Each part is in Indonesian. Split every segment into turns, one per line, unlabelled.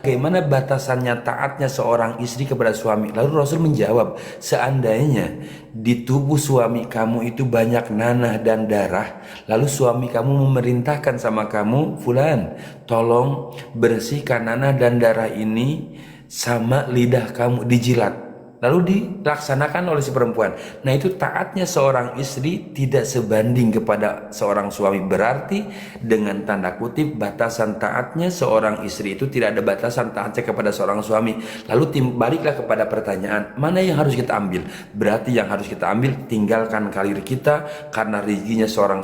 Bagaimana batasannya taatnya seorang istri kepada suami? Lalu Rasul menjawab, seandainya di tubuh suami kamu itu banyak nanah dan darah, lalu suami kamu memerintahkan sama kamu, Fulan, tolong bersihkan nanah dan darah ini sama lidah kamu, dijilat. Lalu dilaksanakan oleh si perempuan. Nah, itu taatnya seorang istri tidak sebanding kepada seorang suami. Berarti dengan tanda kutip batasan taatnya seorang istri itu tidak ada batasan taatnya kepada seorang suami. Lalu baliklah kepada pertanyaan, mana yang harus kita ambil? Berarti yang harus kita ambil, tinggalkan karir kita, karena rezekinya seorang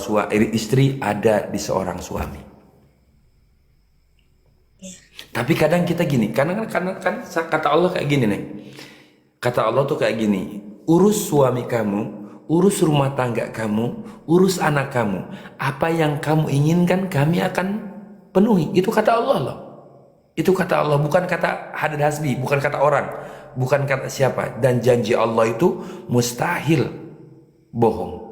istri ada di seorang suami. Tapi kadang kita gini, karena kan kata Allah kayak gini nih. Kata Allah tuh kayak gini, urus suami kamu, urus rumah tangga kamu, urus anak kamu. Apa yang kamu inginkan kami akan penuhi. Itu kata Allah loh. Itu kata Allah, bukan kata Haddad Hasbi, bukan kata orang, bukan kata siapa. Dan janji Allah itu mustahil bohong.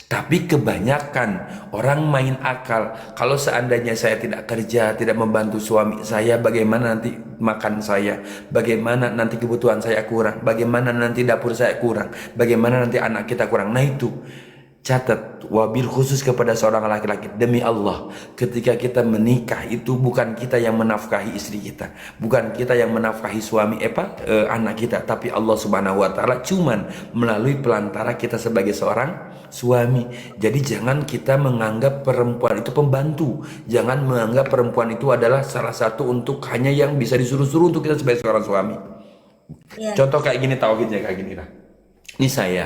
Tapi kebanyakan orang main akal. Kalau seandainya saya tidak kerja, tidak membantu suami saya, bagaimana nanti makan saya? Bagaimana nanti kebutuhan saya kurang? Bagaimana nanti dapur saya kurang? Bagaimana nanti anak kita kurang? Nah itu, catat, wabil khusus kepada seorang laki-laki, demi Allah, ketika kita menikah itu bukan kita yang menafkahi istri kita, bukan kita yang menafkahi anak kita, tapi Allah Subhanahu wa taala cuman melalui pelantara kita sebagai seorang suami. Jadi jangan kita menganggap perempuan itu pembantu, jangan menganggap perempuan itu adalah salah satu untuk hanya yang bisa disuruh-suruh untuk kita sebagai seorang suami. Contoh kayak gini, tauhidnya kayak gini lah. Ini saya.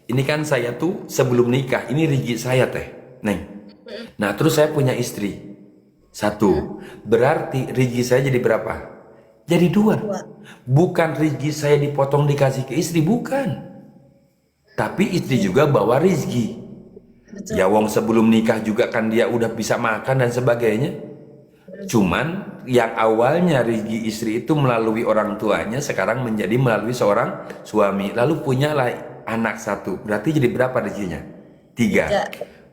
Ini kan saya tuh sebelum nikah, ini rezeki saya teh, Neng. Nah terus saya punya istri satu, berarti rezeki saya jadi berapa? Jadi dua. Bukan rezeki saya dipotong dikasih ke istri, bukan. Tapi istri juga bawa rezeki. Ya wong sebelum nikah juga kan dia udah bisa makan dan sebagainya. Cuman yang awalnya rezeki istri itu melalui orang tuanya, sekarang menjadi melalui seorang suami. Lalu punyalah anak satu, berarti jadi berapa rezekinya? Tiga.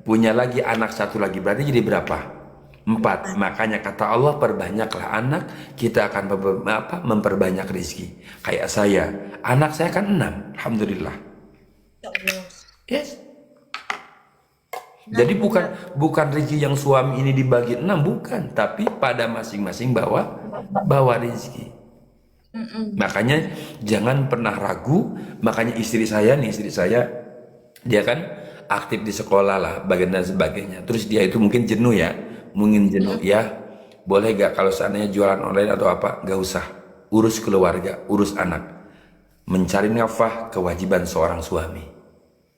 Punya lagi anak satu lagi, berarti jadi berapa? Empat. Makanya kata Allah, perbanyaklah anak, kita akan memperbanyak rezeki. Kayak saya, anak saya kan 6, alhamdulillah. Yes. Jadi bukan rezeki yang suami ini dibagi 6, bukan, tapi pada masing-masing bawa rezeki. Makanya jangan pernah ragu. Makanya istri saya dia kan aktif di sekolah lah, bagian dan sebagainya. Terus dia itu mungkin jenuh ya, boleh gak kalau seandainya jualan online atau apa, gak usah, urus keluarga, urus anak. Mencari nafkah kewajiban seorang suami.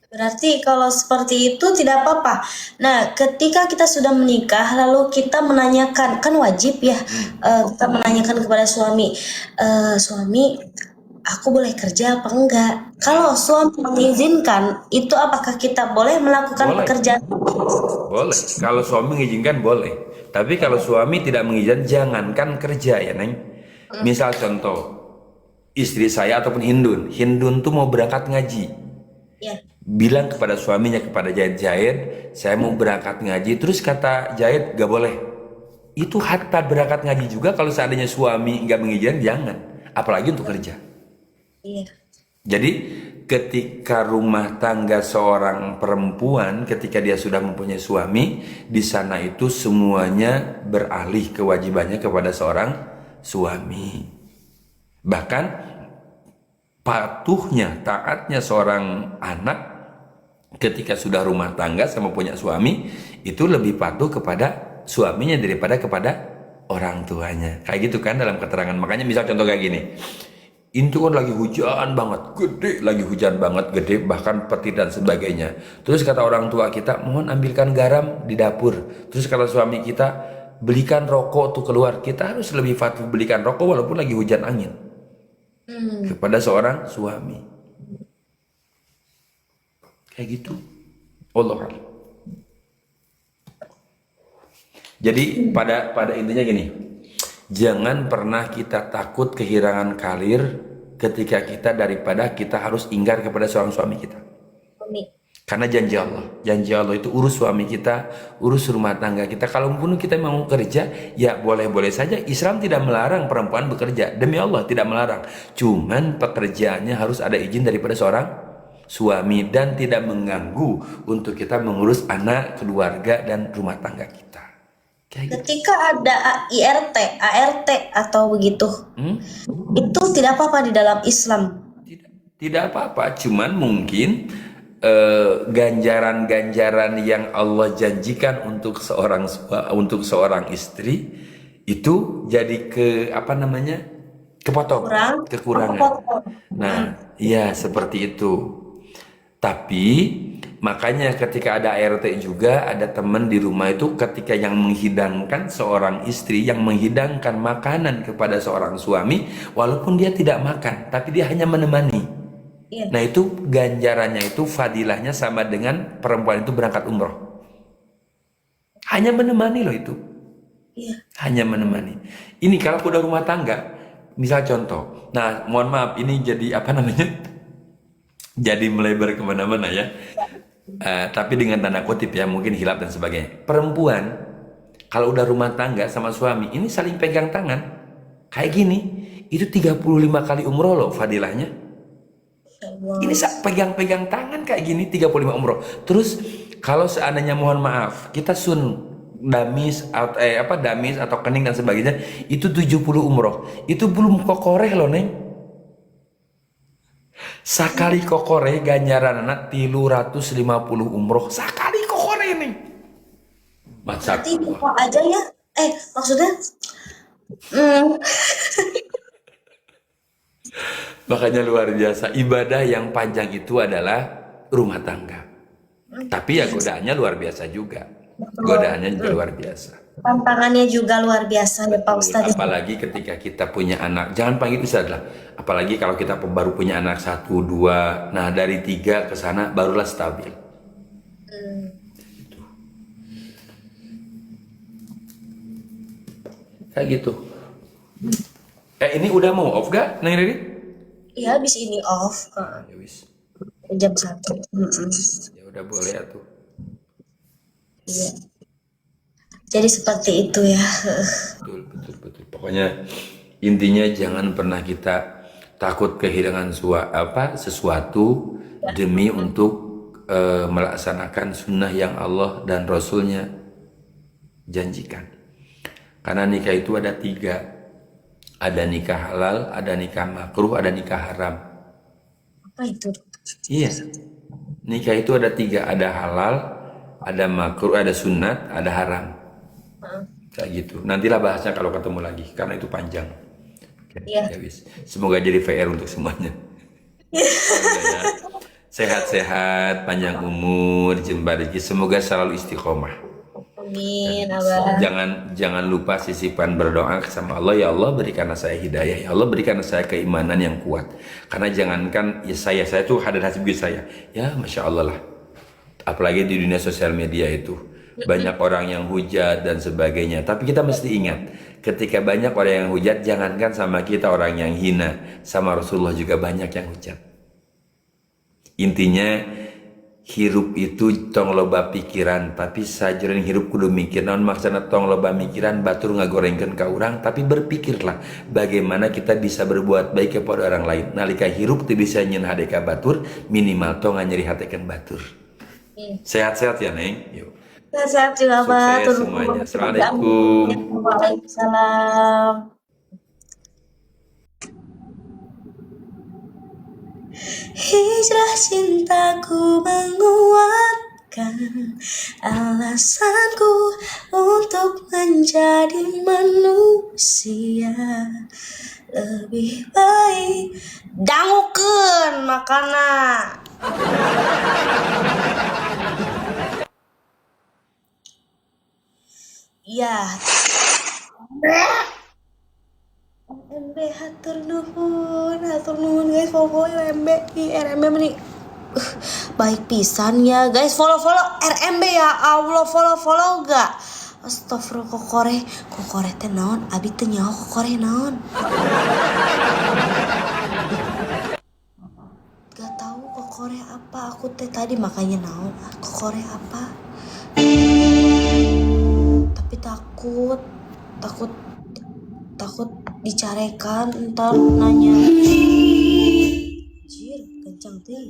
Berarti kalau seperti itu tidak apa-apa. Nah, ketika kita sudah menikah, lalu kita menanyakan, kan wajib ya, kita menanyakan kepada suami, suami, aku boleh kerja apa enggak? Kalau suami mengizinkan, itu apakah kita boleh melakukan
Boleh.
pekerjaan?
Boleh. Kalau suami mengizinkan boleh. Tapi kalau suami tidak mengizinkan, jangankan kerja ya Neng. Misal contoh, istri saya ataupun Hindun tuh mau berangkat ngaji.
Ya.
Bilang kepada suaminya, kepada Jahit, saya mau berangkat ngaji. Terus kata Jahit, gak boleh. Itu hatta berangkat ngaji juga kalau seandainya suami gak mengizinkan, jangan. Apalagi untuk kerja.
Iya.
Jadi ketika rumah tangga seorang perempuan, ketika dia sudah mempunyai suami, di sana itu semuanya beralih kewajibannya kepada seorang suami. Bahkan patuhnya, taatnya seorang anak ketika sudah rumah tangga sama punya suami, itu lebih patuh kepada suaminya daripada kepada orang tuanya. Kayak gitu kan dalam keterangan. Makanya misal contoh kayak gini, itu kan lagi hujan banget, gede, bahkan petir dan sebagainya. Terus kata orang tua kita, mohon ambilkan garam di dapur. Terus kata suami kita, belikan rokok tuh keluar. Kita harus lebih patuh belikan rokok walaupun lagi hujan angin kepada seorang suami. Kayak gitu. Allah. Jadi pada intinya gini, jangan pernah kita takut kehilangan karir ketika kita daripada kita harus ingkar kepada seorang suami kita. Karena janji Allah itu urus suami kita, urus rumah tangga kita. Kalaupun kita mau kerja, ya boleh-boleh saja. Islam tidak melarang perempuan bekerja, demi Allah tidak melarang. Cuman pekerjaannya harus ada izin daripada seorang suami dan tidak mengganggu untuk kita mengurus anak, keluarga dan rumah tangga kita. Kayak gitu.
Ketika ada IRT, ART atau begitu, itu tidak apa-apa di dalam Islam.
Tidak apa-apa, cuman mungkin ganjaran-ganjaran yang Allah janjikan untuk seorang istri itu jadi kepotong, kekurangan. Nah, ya seperti itu. Tapi makanya ketika ada ART juga ada teman di rumah itu ketika yang menghidangkan seorang istri yang menghidangkan makanan kepada seorang suami walaupun dia tidak makan tapi dia hanya menemani.
Iya.
Nah itu ganjarannya itu fadilahnya sama dengan perempuan itu berangkat umroh. Hanya menemani loh itu.
Iya.
Hanya menemani. Ini kalau udah rumah tangga, misal contoh. Nah mohon maaf ini jadi jadi melebar kemana-mana ya. Tapi dengan tanda kutip ya mungkin hilaf dan sebagainya. Perempuan kalau udah rumah tangga sama suami ini saling pegang tangan. Kayak gini. Itu 35 kali umroh loh fadilahnya. Ini pegang-pegang tangan kayak gini 35 umroh. Terus kalau seandainya mohon maaf kita damis atau kening dan sebagainya itu 70 umroh. Itu belum kokoreh loh neng. Sakali kokoreh ganjaran anak 350 umroh. Sakali kokoreh neng.
Berarti buka aja ya. Maksudnya
Makanya luar biasa. Ibadah yang panjang itu adalah rumah tangga. Tapi ya godaannya luar biasa juga. Godaannya juga luar biasa.
tantangannya juga luar biasa ya Pak Ustadz.
Apalagi ketika kita punya anak. Jangan panggil itu adalah. Apalagi kalau kita baru punya anak 1, 2. Nah dari 3 ke sana barulah stabil. Kayak gitu. Ini udah mau off gak Neng Riri?
Iya habis ini off
Ya wis.
jam 1.
Ya udah boleh atuh.
Iya. Jadi seperti itu ya.
Betul. Pokoknya intinya jangan pernah kita takut kehilangan sesuatu demi untuk melaksanakan sunnah yang Allah dan Rasulnya janjikan. Karena nikah itu ada 3. Ada nikah halal, ada nikah makruh, ada nikah haram.
Apa itu?
Iya. Nikah itu ada 3, ada halal, ada makruh, ada sunat, ada haram. Kayak gitu. Nantilah bahasnya kalau ketemu lagi, karena itu panjang.
Iya.
Ya wis. Semoga jadi VR untuk semuanya. Ya. Sehat-sehat, panjang umur, jembar rezeki. Semoga selalu istiqomah.
Amin, Abah.
Jangan lupa sisipan berdoa sama Allah, ya Allah berikanlah saya hidayah, ya Allah berikanlah saya keimanan yang kuat. Karena jangankan ya saya tuh hadar hasbi saya, ya masya Allah lah. Apalagi di dunia sosial media itu banyak orang yang hujat dan sebagainya. Tapi kita mesti ingat, ketika banyak orang yang hujat, jangankan sama kita orang yang hina, sama Rasulullah juga banyak yang hujat. Intinya hirup itu tong loba pikiran, tapi sajaran hirup kudu mikir. Naon maksudna tong loba mikiran batur ngagorengkeun ka urang, tapi berpikirlah bagaimana kita bisa berbuat baik kepada orang lain. Nalika hirup teu bisa nyeun hade ka batur, minimal tong nyeri hatekeun batur. Sehat-sehat ya Neng. Yuk.
Sehat juga Abah.
Sukses semuanya. Assalamualaikum.
Waalaikumsalam. Hijrah cintaku menguatkan alasanku untuk menjadi manusia lebih baik. Dangukeun makanan. Iya. RMB hatur nuhun guys, follow RMB di RMB ini baik pisan ya guys, follow RMB ya Allah, follow gak? Astagfirullah, kokore teh naon? Abi teh nyaho kokore naon? Gak tahu kokore kokore apa aku teh tadi makanya naon kokore apa, tapi takut takut takut dicarekan ntar nanya. Anjir kencang teh.